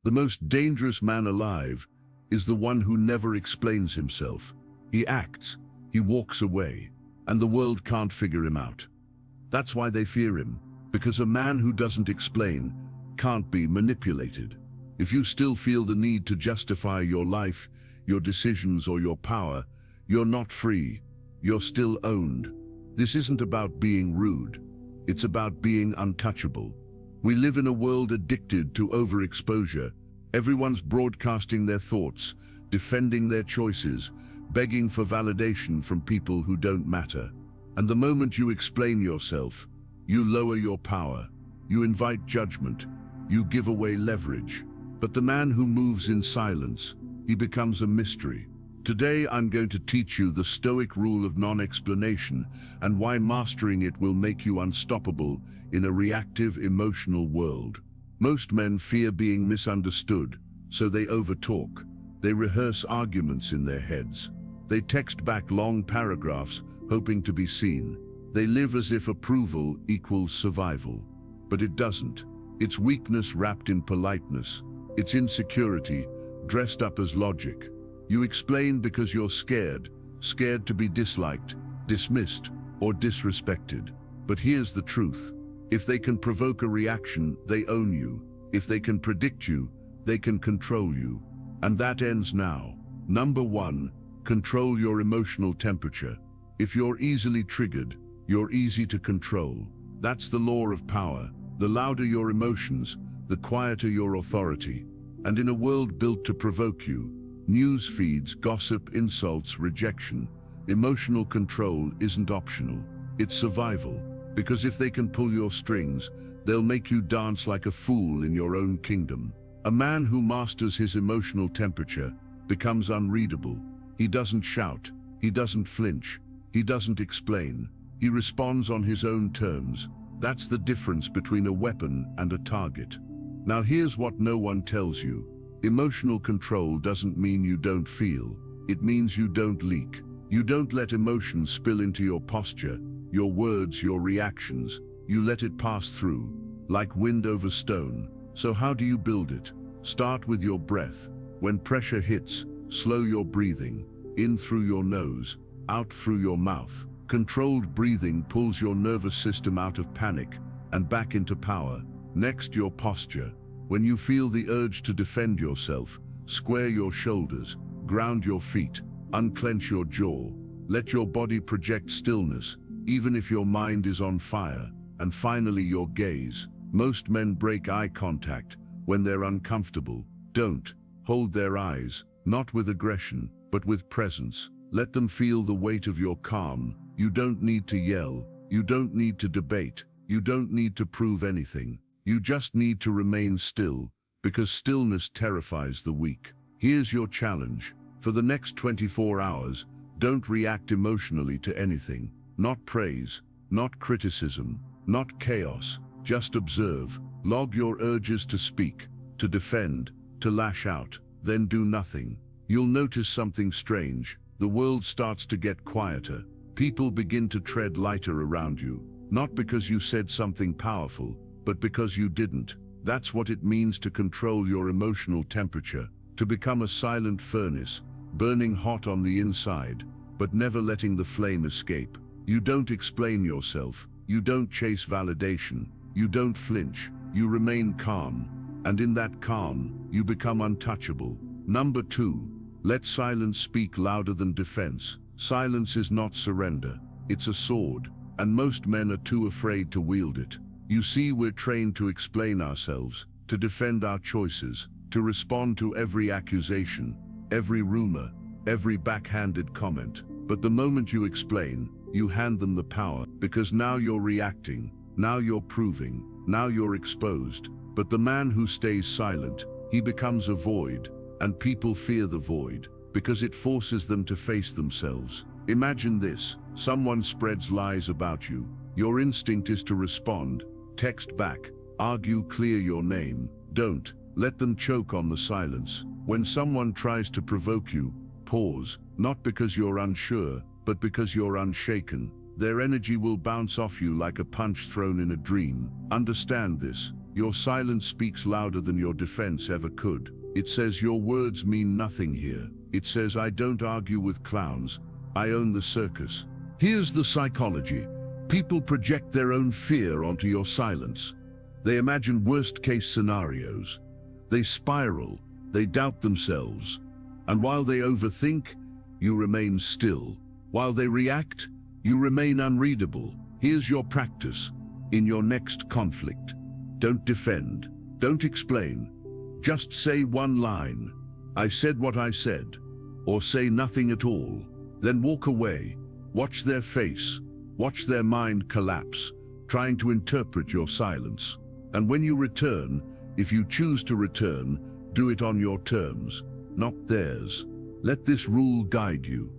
The most dangerous man alive is the one who never explains himself. He acts, he walks away, and the world can't figure him out. That's why they fear him, because a man who doesn't explain can't be manipulated. If you still feel the need to justify your life, your decisions, or your power, you're not free. You're still owned. This isn't about being rude. It's about being untouchable. We live in a world addicted to overexposure. Everyone's broadcasting their thoughts, defending their choices, begging for validation from people who don't matter. And the moment you explain yourself, you lower your power. You invite judgment. You give away leverage. But the man who moves in silence, he becomes a mystery. Today I'm going to teach you the Stoic rule of non-explanation and why mastering it will make you unstoppable in a reactive, emotional world. Most men fear being misunderstood, so they overtalk. They rehearse arguments in their heads. They text back long paragraphs, hoping to be seen. They live as if approval equals survival. But it doesn't. It's weakness wrapped in politeness. It's insecurity dressed up as logic. You explain because you're scared to be disliked, dismissed, or disrespected. But here's the truth. If they can provoke a reaction, they own you. If they can predict you, they can control you. And that ends now. Number 1, control your emotional temperature. If you're easily triggered, you're easy to control. That's the law of power. The louder your emotions, the quieter your authority. And in a world built to provoke you, news feeds, gossip, insults, rejection, emotional control isn't optional. It's survival. Because if they can pull your strings, they'll make you dance like a fool in your own kingdom. A man who masters his emotional temperature becomes unreadable. He doesn't shout. He doesn't flinch. He doesn't explain. He responds on his own terms. That's the difference between a weapon and a target. Now here's what no one tells you. Emotional control doesn't mean you don't feel. It means you don't leak. You don't let emotions spill into your posture, your words, your reactions. You let it pass through, like wind over stone. So how do you build it? Start with your breath. When pressure hits, slow your breathing. In through your nose, out through your mouth. Controlled breathing pulls your nervous system out of panic and back into power. Next, your posture. When you feel the urge to defend yourself, square your shoulders, ground your feet, unclench your jaw. Let your body project stillness, even if your mind is on fire. And finally, your gaze. Most men break eye contact when they're uncomfortable. Don't. Hold their eyes, not with aggression, but with presence. Let them feel the weight of your calm. You don't need to yell. You don't need to debate. You don't need to prove anything. You just need to remain still, because stillness terrifies the weak. Here's your challenge. For the next 24 hours, don't react emotionally to anything. Not praise, not criticism, not chaos. Just observe. Log your urges to speak, to defend, to lash out. Then do nothing. You'll notice something strange. The world starts to get quieter. People begin to tread lighter around you. Not because you said something powerful, but because you didn't. That's what it means to control your emotional temperature, to become a silent furnace, burning hot on the inside, but never letting the flame escape. You don't explain yourself. You don't chase validation. You don't flinch. You remain calm. And in that calm, you become untouchable. Number 2, let silence speak louder than defense. Silence is not surrender. It's a sword, and most men are too afraid to wield it. You see, we're trained to explain ourselves, to defend our choices, to respond to every accusation, every rumor, every backhanded comment. But the moment you explain, you hand them the power, because now you're reacting, now you're proving, now you're exposed. But the man who stays silent, he becomes a void, and people fear the void, because it forces them to face themselves. Imagine this: someone spreads lies about you. Your instinct is to respond, text back, argue, clear your name. Don't let them choke on the silence. When someone tries to provoke you, pause, not because you're unsure, but because you're unshaken. Their energy will bounce off you like a punch thrown in a dream. Understand this. Your silence speaks louder than your defense ever could. It says your words mean nothing here. It says I don't argue with clowns. I own the circus. Here's the psychology. People project their own fear onto your silence. They imagine worst-case scenarios. They spiral. They doubt themselves. And while they overthink, you remain still. While they react, you remain unreadable. Here's your practice. In your next conflict, don't defend. Don't explain. Just say one line. I said what I said. Or say nothing at all. Then walk away. Watch their face. Watch their mind collapse, trying to interpret your silence. And when you return, if you choose to return, do it on your terms, not theirs. Let this rule guide you.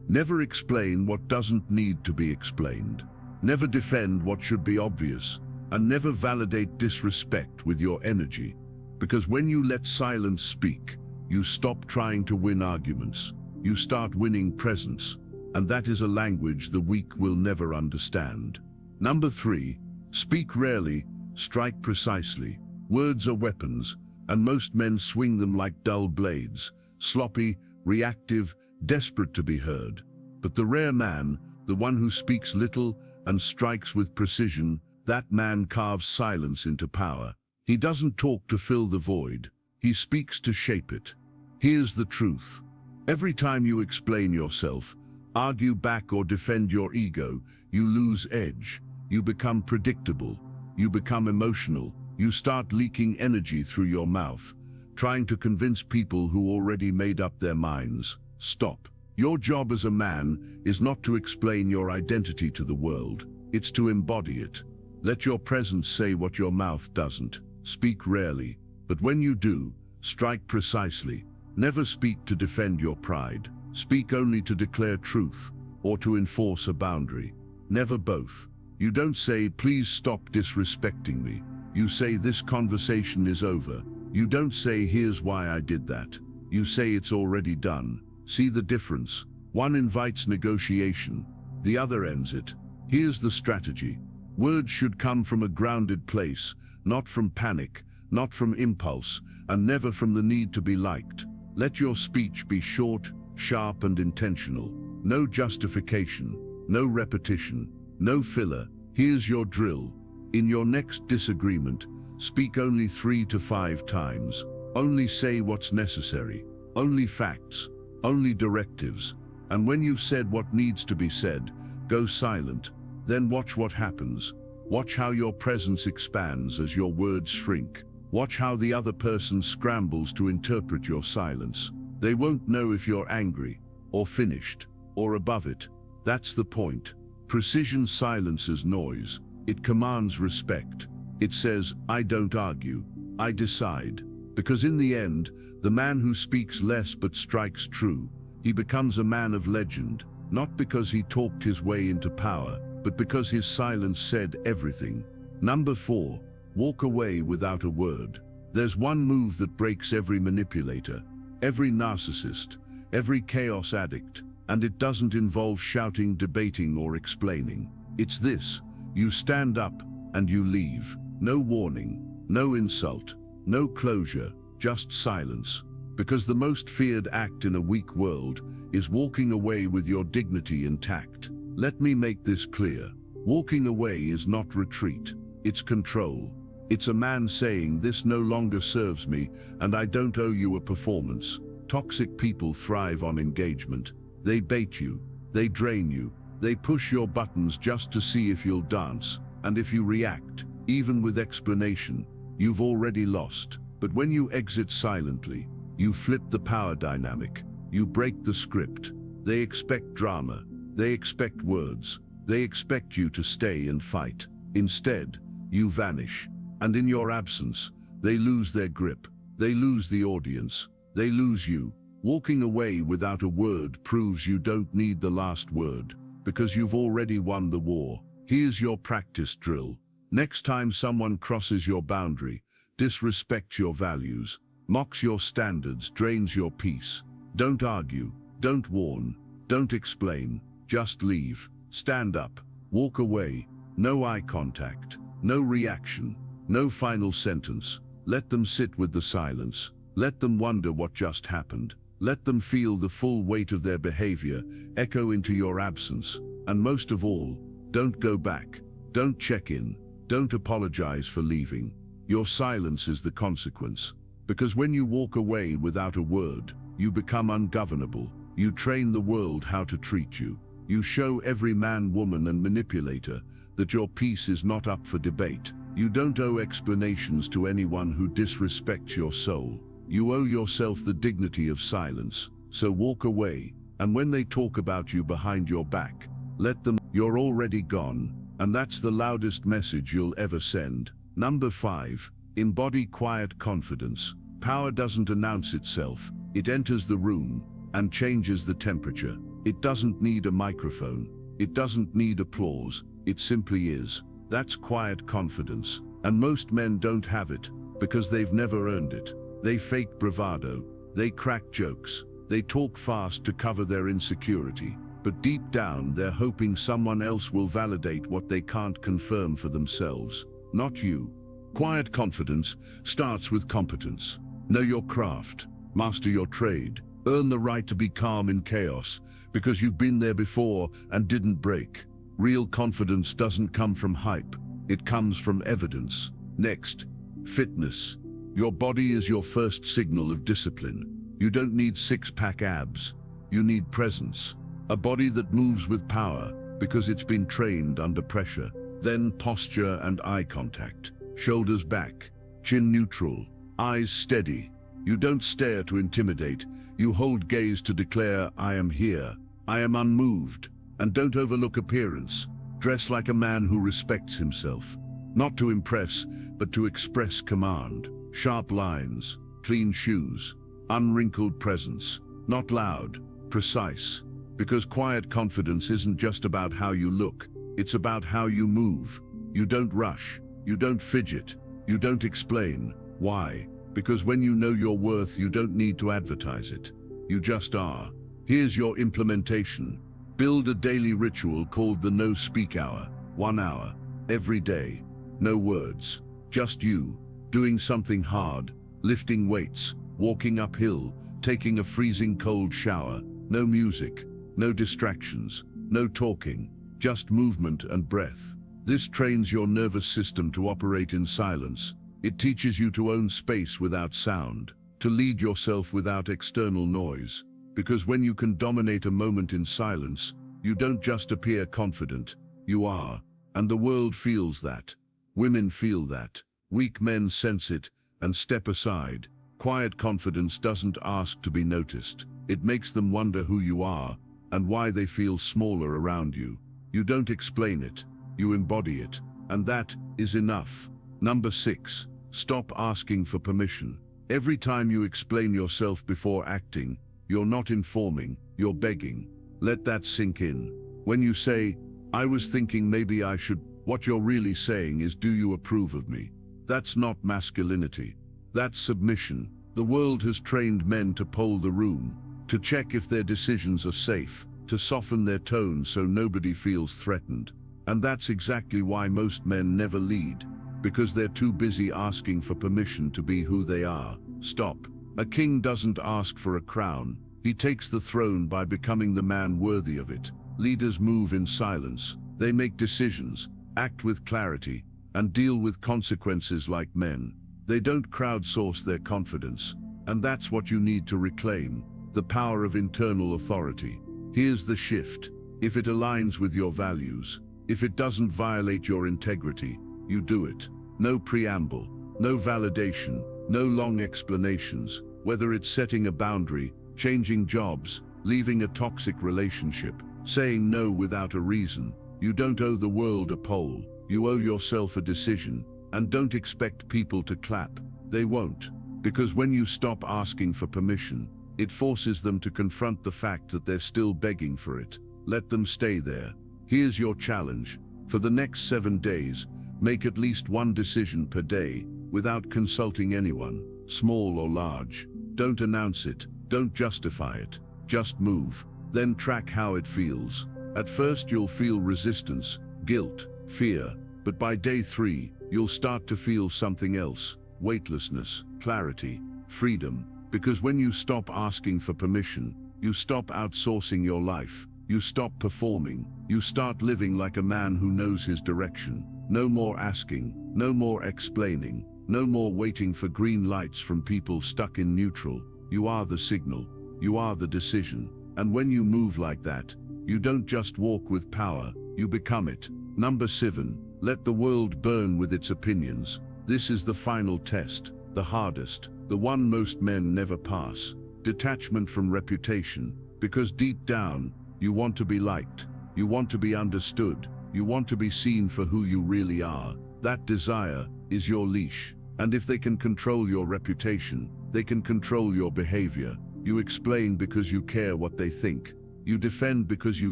Never explain what doesn't need to be explained. Never defend what should be obvious, and never validate disrespect with your energy. Because when you let silence speak, you stop trying to win arguments. You start winning presence, and that is a language the weak will never understand. Number 3, speak rarely, strike precisely. Words are weapons, and most men swing them like dull blades, sloppy, reactive, desperate to be heard. But the rare man, the one who speaks little and strikes with precision, that man carves silence into power. He doesn't talk to fill the void. He speaks to shape it. Here's the truth. Every time you explain yourself, argue back or defend your ego, you lose edge. You become predictable. You become emotional. You start leaking energy through your mouth, trying to convince people who already made up their minds. Stop. Your job as a man is not to explain your identity to the world. It's to embody it. Let your presence say what your mouth doesn't. Speak rarely, but when you do, strike precisely. Never speak to defend your pride. Speak only to declare truth or to enforce a boundary. Never both. You don't say, please stop disrespecting me. You say, this conversation is over. You don't say, here's why I did that. You say, it's already done. See the difference? One invites negotiation, the other ends it. Here's the strategy. Words should come from a grounded place, not from panic, not from impulse, and never from the need to be liked. Let your speech be short, sharp, and intentional. No justification, no repetition, no filler. Here's your drill. In your next disagreement, speak only 3 to 5 times. Only say what's necessary. Only facts. Only directives. And when you've said what needs to be said, go silent. Then watch what happens. Watch how your presence expands as your words shrink. Watch how the other person scrambles to interpret your silence. They won't know if you're angry, or finished, or above it. That's the point. Precision silences noise. It commands respect. It says, I don't argue, I decide. Because in the end, the man who speaks less but strikes true, he becomes a man of legend, not because he talked his way into power, but because his silence said everything. Number 4, walk away without a word. There's one move that breaks every manipulator, every narcissist, every chaos addict, and it doesn't involve shouting, debating, or explaining. It's this: you stand up and you leave. No warning, no insult, no closure, just silence. Because the most feared act in a weak world is walking away with your dignity intact. Let me make this clear. Walking away is not retreat, it's control. It's a man saying, this no longer serves me, and I don't owe you a performance. Toxic people thrive on engagement. They bait you, they drain you, they push your buttons just to see if you'll dance, and if you react, even with explanation, you've already lost. But when you exit silently, you flip the power dynamic, you break the script. They expect drama, they expect words, they expect you to stay and fight. Instead, you vanish, and in your absence, they lose their grip, they lose the audience, they lose you. Walking away without a word proves you don't need the last word, because you've already won the war. Here's your practice drill. Next time someone crosses your boundary, disrespects your values, mocks your standards, drains your peace, don't argue, don't warn, don't explain, just leave. Stand up, walk away, no eye contact, no reaction, No final sentence. Let them sit with the silence. Let them wonder what just happened. Let them feel the full weight of their behavior echo into your absence. And most of all, don't go back. Don't check in. Don't apologize for leaving. Your silence is the consequence. Because when you walk away without a word, you become ungovernable. You train the world how to treat you. You show every man, woman, and manipulator that your peace is not up for debate. You don't owe explanations to anyone who disrespects your soul. You owe yourself the dignity of silence. So walk away, and when they talk about you behind your back, let them. You're already gone, and that's the loudest message you'll ever send. Number 5. Embody quiet confidence. Power doesn't announce itself. It enters the room and changes the temperature. It doesn't need a microphone. It doesn't need applause. It simply is. That's quiet confidence. And most men don't have it because they've never earned it. They fake bravado. They crack jokes. They talk fast to cover their insecurity. But deep down, they're hoping someone else will validate what they can't confirm for themselves. Not you. Quiet confidence starts with competence. Know your craft. Master your trade. Earn the right to be calm in chaos because you've been there before and didn't break. Real confidence doesn't come from hype. It comes from evidence. Next, fitness. Your body is your first signal of discipline. You don't need six-pack abs. You need presence. A body that moves with power because it's been trained under pressure. Then posture and eye contact. Shoulders back, chin neutral, eyes steady. You don't stare to intimidate. You hold gaze to declare, I am here. I am unmoved. And don't overlook appearance. Dress like a man who respects himself. Not to impress, but to express command. Sharp lines, clean shoes, unwrinkled presence. Not loud, precise. Because quiet confidence isn't just about how you look. It's about how you move. You don't rush. You don't fidget. You don't explain. Why? Because when you know your worth, you don't need to advertise it. You just are. Here's your implementation. Build a daily ritual called the No Speak Hour. 1 hour, every day. No words. Just you. Doing something hard. Lifting weights. Walking uphill. Taking a freezing cold shower. No music. No distractions. No talking. Just movement and breath. This trains your nervous system to operate in silence. It teaches you to own space without sound. To lead yourself without external noise. Because when you can dominate a moment in silence, you don't just appear confident, you are. And the world feels that. Women feel that. Weak men sense it and step aside. Quiet confidence doesn't ask to be noticed. It makes them wonder who you are and why they feel smaller around you. You don't explain it, you embody it. And that is enough. Number 6, stop asking for permission. Every time you explain yourself before acting, you're not informing, you're begging. Let that sink in. When you say, I was thinking maybe I should, what you're really saying is, do you approve of me? That's not masculinity. That's submission. The world has trained men to poll the room, to check if their decisions are safe, to soften their tone so nobody feels threatened. And that's exactly why most men never lead, because they're too busy asking for permission to be who they are. Stop. A king doesn't ask for a crown. He takes the throne by becoming the man worthy of it. Leaders move in silence. They make decisions, act with clarity, and deal with consequences like men. They don't crowdsource their confidence. And that's what you need to reclaim, the power of internal authority. Here's the shift. If it aligns with your values, if it doesn't violate your integrity, you do it. No preamble, no validation, no long explanations. Whether it's setting a boundary, changing jobs, leaving a toxic relationship, saying no without a reason, you don't owe the world a poll. You owe yourself a decision. And don't expect people to clap. They won't. Because when you stop asking for permission, it forces them to confront the fact that they're still begging for it. Let them stay there. Here's your challenge. For the next 7 days, make at least one decision per day without consulting anyone, small or large. Don't announce it. Don't justify it. Just move. Then track how it feels. At first you'll feel resistance, guilt, fear. But by day 3, you'll start to feel something else: weightlessness, clarity, freedom. Because when you stop asking for permission, you stop outsourcing your life, you stop performing, you start living like a man who knows his direction. No more asking, no more explaining, no more waiting for green lights from people stuck in neutral. You are the signal, you are the decision. And when you move like that, you don't just walk with power, you become it. Number 7, let the world burn with its opinions. This is the final test, the hardest, the one most men never pass. Detachment from reputation. Because deep down, you want to be liked, you want to be understood, you want to be seen for who you really are. That desire is your leash. And if they can control your reputation, they can control your behavior. You explain because you care what they think. You defend because you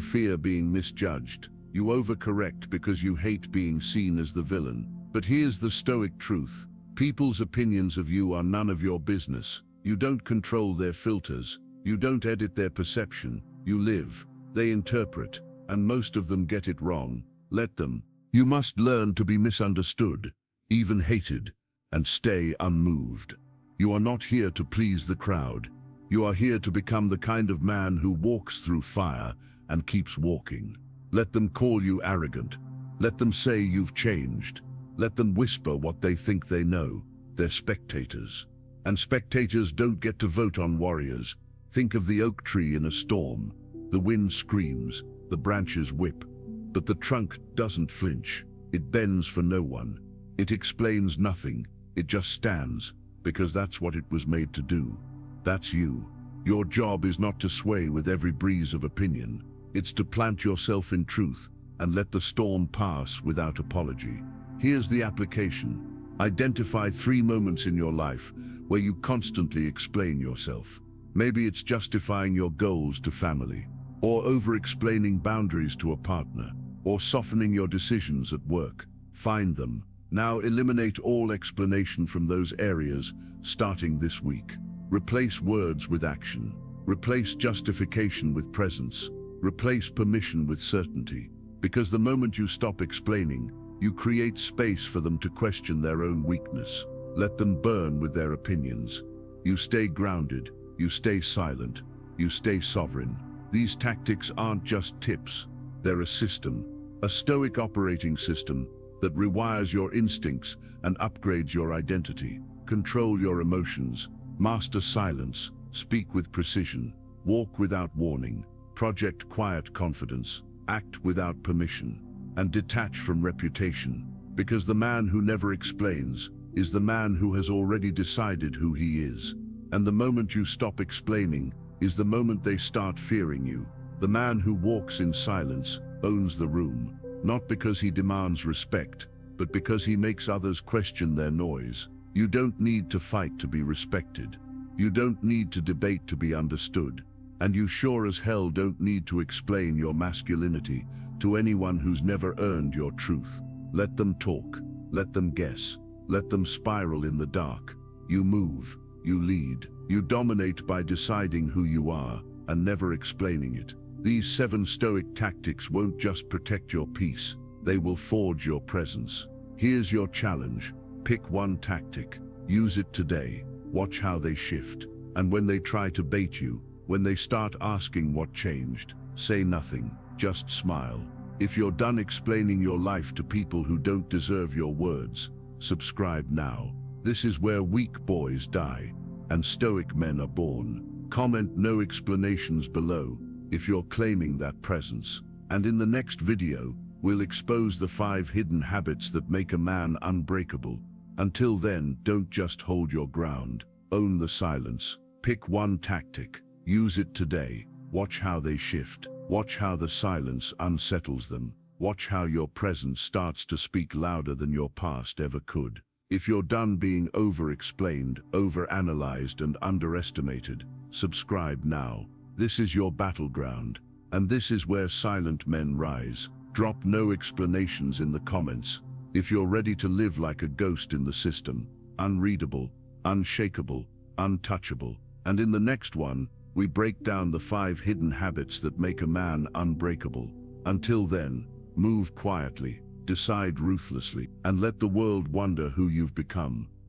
fear being misjudged. You overcorrect because you hate being seen as the villain. But here's the Stoic truth. People's opinions of you are none of your business. You don't control their filters. You don't edit their perception. You live. They interpret. And most of them get it wrong. Let them. You must learn to be misunderstood, even hated, and stay unmoved. You are not here to please the crowd. You are here to become the kind of man who walks through fire and keeps walking. Let them call you arrogant. Let them say you've changed. Let them whisper what they think they know. They're spectators. And spectators don't get to vote on warriors. Think of the oak tree in a storm. The wind screams, the branches whip, but the trunk doesn't flinch. It bends for no one. It explains nothing. It just stands, because that's what it was made to do. That's you. Your job is not to sway with every breeze of opinion. It's to plant yourself in truth and let the storm pass without apology. Here's the application. Identify 3 moments in your life where you constantly explain yourself. Maybe it's justifying your goals to family, or over-explaining boundaries to a partner, or softening your decisions at work. Find them. Now eliminate all explanation from those areas, starting this week. Replace words with action. Replace justification with presence. Replace permission with certainty. Because the moment you stop explaining, you create space for them to question their own weakness. Let them burn with their opinions. You stay grounded. You stay silent. You stay sovereign. These tactics aren't just tips. They're a system. A Stoic operating system that rewires your instincts and upgrades your identity. Control your emotions. Master silence. Speak with precision. Walk without warning. Project quiet confidence. Act without permission. And detach from reputation. Because the man who never explains is the man who has already decided who he is. And the moment you stop explaining is the moment they start fearing you. The man who walks in silence owns the room, not because he demands respect, but because he makes others question their noise. You don't need to fight to be respected. You don't need to debate to be understood. And you sure as hell don't need to explain your masculinity to anyone who's never earned your truth. Let them talk. Let them guess. Let them spiral in the dark. You move. You lead. You dominate by deciding who you are and never explaining it. These 7 Stoic tactics won't just protect your peace. They will forge your presence. Here's your challenge. Pick one tactic. Use it today. Watch how they shift. And when they try to bait you, when they start asking what changed, say nothing. Just smile. If you're done explaining your life to people who don't deserve your words, subscribe now. This is where weak boys die and Stoic men are born. Comment no explanations below if you're claiming that presence. And in the next video, we'll expose the 5 hidden habits that make a man unbreakable. Until then, don't just hold your ground. Own the silence. Pick one tactic. Use it today. Watch how they shift. Watch how the silence unsettles them. Watch how your presence starts to speak louder than your past ever could. If you're done being over-explained, over-analyzed, and underestimated, subscribe now. This is your battleground, and this is where silent men rise. Drop no explanations in the comments. If you're ready to live like a ghost in the system, unreadable, unshakable, untouchable. And in the next one, we break down the 5 hidden habits that make a man unbreakable. Until then, move quietly, Decide ruthlessly and let the world wonder who you've become.